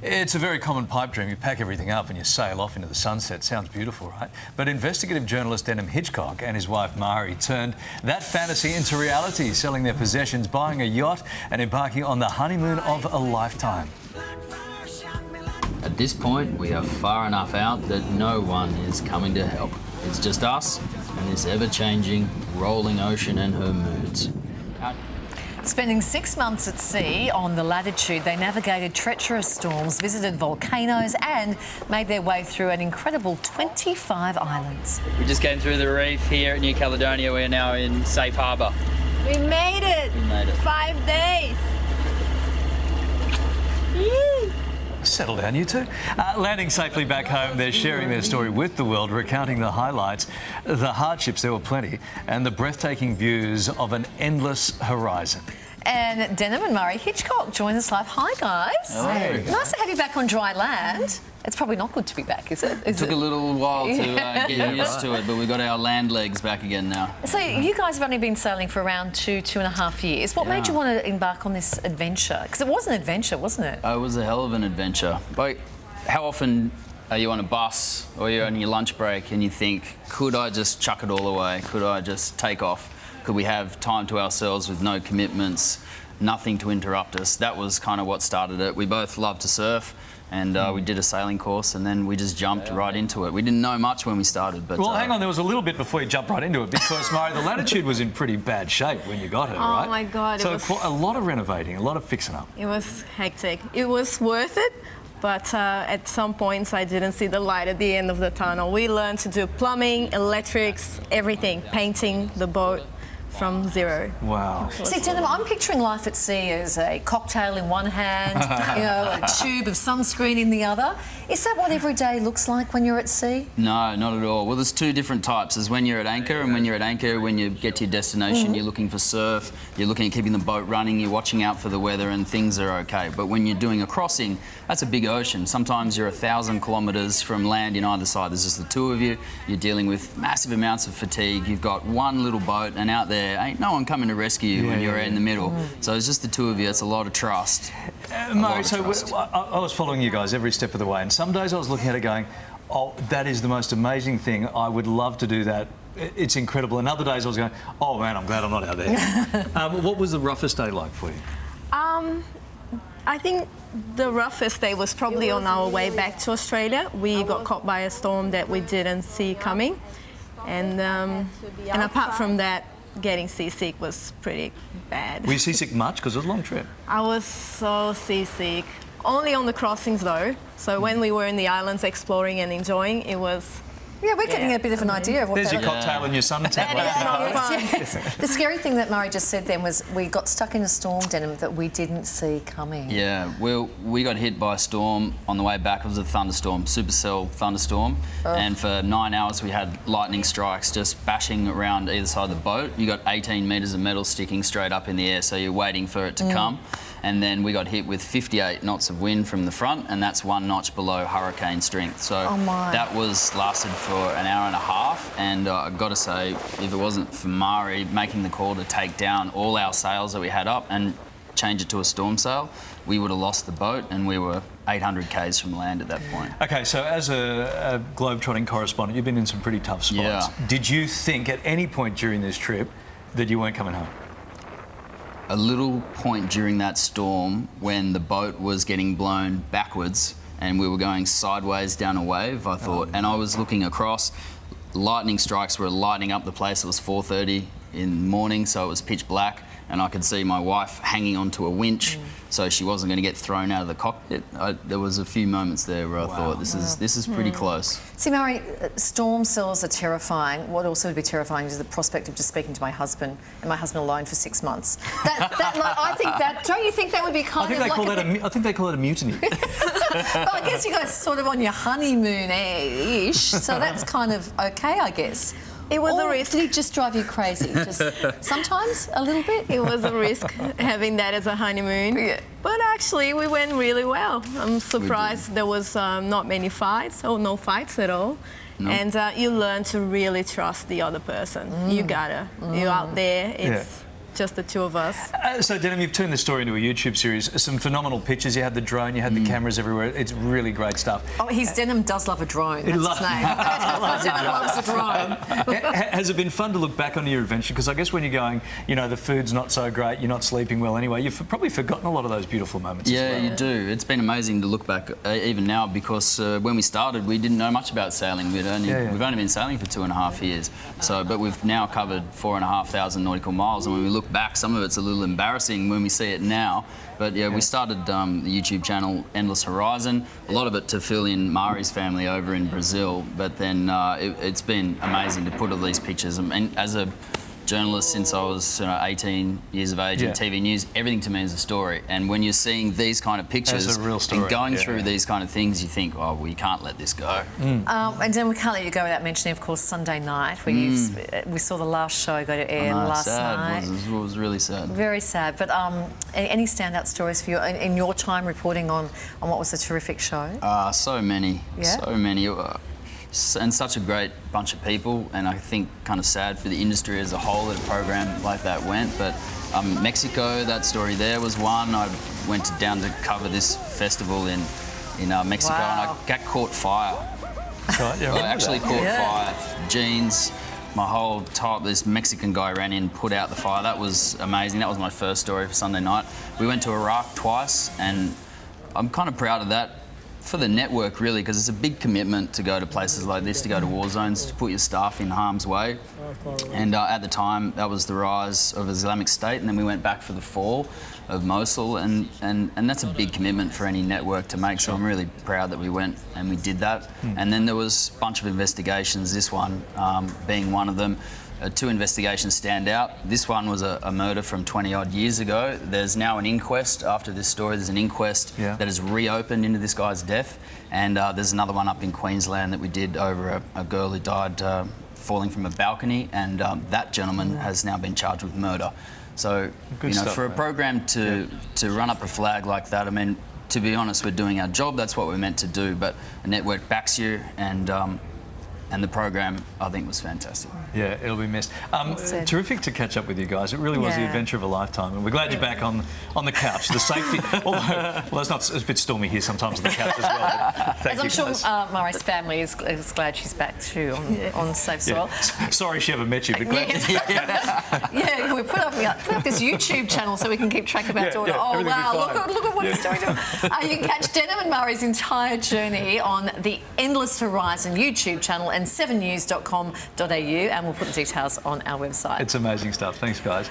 It's a very common pipe dream. You pack everything up and you sail off into the sunset. Sounds beautiful, right? But investigative journalist Denham Hitchcock and his wife Mari turned that fantasy into reality, selling their possessions, buying a yacht and embarking on the honeymoon of a lifetime. At this point, we are far enough out that no one is coming to help. It's just us and this ever-changing, rolling ocean and her moods. Spending 6 months at sea on the Latitude, they navigated treacherous storms, visited volcanoes and made their way through an incredible 25 islands. We just came through the reef here at New Caledonia. We are now in safe harbour. We made it! We made it. 5 days! Settle down, you two. Landing safely back home, they're sharing their story with the world, recounting the highlights, the hardships, there were plenty, and the breathtaking views of an endless horizon. And Denham and Mari Hitchcock join us live. Hi, guys. Hello. Nice to have you back on dry land. It's probably not good to be back, is it? It took a little while to get used to it, but we got our land legs back again now. So you guys have only been sailing for around 2.5 years. What made you want to embark on this adventure? Because it was an adventure, wasn't it? It was a hell of an adventure. But how often are you on a bus or you're on your lunch break and you think, could I just chuck it all away? Could I just take off? Could we have time to ourselves with no commitments, nothing to interrupt us? That was kind of what started it. We both love to surf. And we did a sailing course and then we just jumped right into it. We didn't know much when we started, but... Well, hang on, there was a little bit before you jumped right into it because, Mari, the Latitude was in pretty bad shape when you got her, right? Oh my God, So a lot of renovating, a lot of fixing up. It was hectic. It was worth it, but at some points I didn't see the light at the end of the tunnel. We learned to do plumbing, electrics, everything, painting the boat from zero. Wow. See, Denham, I'm picturing life at sea as a cocktail in one hand, you know, a tube of sunscreen in the other. Is that what every day looks like when you're at sea? No, not at all. Well, there's two different types. There's when you're at anchor, and when you're at anchor, when you get to your destination, you're looking for surf, you're looking at keeping the boat running, you're watching out for the weather, and things are okay. But when you're doing a crossing, that's a big ocean. Sometimes you're 1,000 kilometres from land in either side. There's just the two of you. You're dealing with massive amounts of fatigue. You've got one little boat, and out there ain't no one coming to rescue you when you're in the middle. So it's just the two of you. It's a lot of trust. Mari, so I was following you guys every step of the way, and some days I was looking at it going, oh, that is the most amazing thing. I would love to do that. It's incredible. And other days I was going, oh man, I'm glad I'm not out there. What was the roughest day like for you? I think the roughest day was probably on our way back to Australia. We got caught by a storm that we didn't see coming. And apart from that, getting seasick was pretty bad. Were you seasick much? Because it was a long trip. I was so seasick. Only on the crossings though. So when we were in the islands exploring and enjoying, it was... Yeah, we're getting a bit of an idea of what There's that... your cocktail and your suntan. Yes. The scary thing that Mari just said then was we got stuck in a storm, Denham, that we didn't see coming. Yeah, we got hit by a storm on the way back. It was a thunderstorm, supercell thunderstorm. And for 9 hours we had lightning strikes just bashing around either side of the boat. You got 18 metres of metal sticking straight up in the air, so you're waiting for it to come. And then we got hit with 58 knots of wind from the front, and that's 1 notch below hurricane strength. So that lasted for an hour and a half, and I've got to say, if it wasn't for Mari making the call to take down all our sails that we had up and change it to a storm sail, we would have lost the boat, and we were 800 k's from land at that point. Okay, so as a globe-trotting correspondent, you've been in some pretty tough spots. Yeah. Did you think at any point during this trip that you weren't coming home? A little point during that storm when the boat was getting blown backwards and we were going sideways down a wave, I thought, and I was looking across, lightning strikes were lighting up the place. It was 4:30 in the morning, so it was pitch black, and I could see my wife hanging onto a winch, so she wasn't going to get thrown out of the cockpit. There was a few moments there where I thought, this is pretty close. See, Mari, storm cells are terrifying. What also would be terrifying is the prospect of just speaking to my husband and my husband alone for 6 months. I think that. Don't you think that would be kind of like I think they call it a mutiny. Well, I guess you guys are sort of on your honeymoon-ish, so that's kind of okay, I guess. It was a risk. Did he just drive you crazy? Just sometimes a little bit? It was a risk having that as a honeymoon. Yeah. But actually, we went really well. I'm surprised there was not many fights, or no fights at all. No. And you learn to really trust the other person. You gotta. You're out there. just the two of us. So, Denim, you've turned this story into a YouTube series. Some phenomenal pictures. You had the drone, you had the cameras everywhere. It's really great stuff. Oh, Denim does love a drone. That's his name. Denim loves a drone. Has it been fun to look back on your adventure? Because I guess when you're going, you know, the food's not so great, you're not sleeping well anyway, you've probably forgotten a lot of those beautiful moments as well. You do. It's been amazing to look back, even now, because when we started, we didn't know much about sailing. We've only been sailing for 2.5 years. So, but we've now covered 4,500 nautical miles, and when we look back, some of it's a little embarrassing when we see it now. But yeah, we started the YouTube channel Endless Horizon, a lot of it to fill in Mari's family over in Brazil. But then it's been amazing to put all these pictures. And as a journalist since I was 18 years of age in TV news, everything to me is a story. And when you're seeing these kind of pictures a real story. and going through these kind of things, you think, oh, well, you can't let this go. And then we can't let you go without mentioning, of course, Sunday night, where we saw the last show go to air last night. It was really sad. Very sad. But any standout stories for you in your time reporting on what was a terrific show? So many. Yeah? So many. And such a great bunch of people, and I think kind of sad for the industry as a whole that a program like that went. But Mexico, that story there was one. I went down to cover this festival in Mexico, and I got caught fire. Right, yeah, I actually caught fire. Jeans, my whole top. This Mexican guy ran in, put out the fire. That was amazing. That was my first story for Sunday night. We went to Iraq twice, and I'm kind of proud of that. For the network, really, because it's a big commitment to go to places like this, to go to war zones, to put your staff in harm's way. And at the time, that was the rise of Islamic State, and then we went back for the fall of Mosul, and that's a big commitment for any network to make, so I'm really proud that we went and we did that. And then there was a bunch of investigations, this one being one of them. Two investigations stand out. This one was a murder from 20-odd years ago. There's now an inquest after this story. There's an inquest that has reopened into this guy's death. And there's another one up in Queensland that we did over a girl who died falling from a balcony. And that gentleman has now been charged with murder. So, for a program to run up a flag like that, I mean, to be honest, we're doing our job. That's what we're meant to do. But a network backs you, and the program, I think, was fantastic. Yeah, it'll be missed. Terrific to catch up with you guys. It really was the adventure of a lifetime, and we're glad you're back on the couch. The safety, although it's a bit stormy here sometimes on the couch as well. But thank you, I'm sure guys. Mari's family is glad she's back too on safe soil. Sorry she ever met you, but glad she's back. We put up this YouTube channel so we can keep track of our daughter. Oh wow, look at what he's doing. You can catch Denim and Mari's entire journey on the Endless Horizon YouTube channel and 7news.com.au, and we'll put the details on our website. It's amazing stuff. Thanks, guys.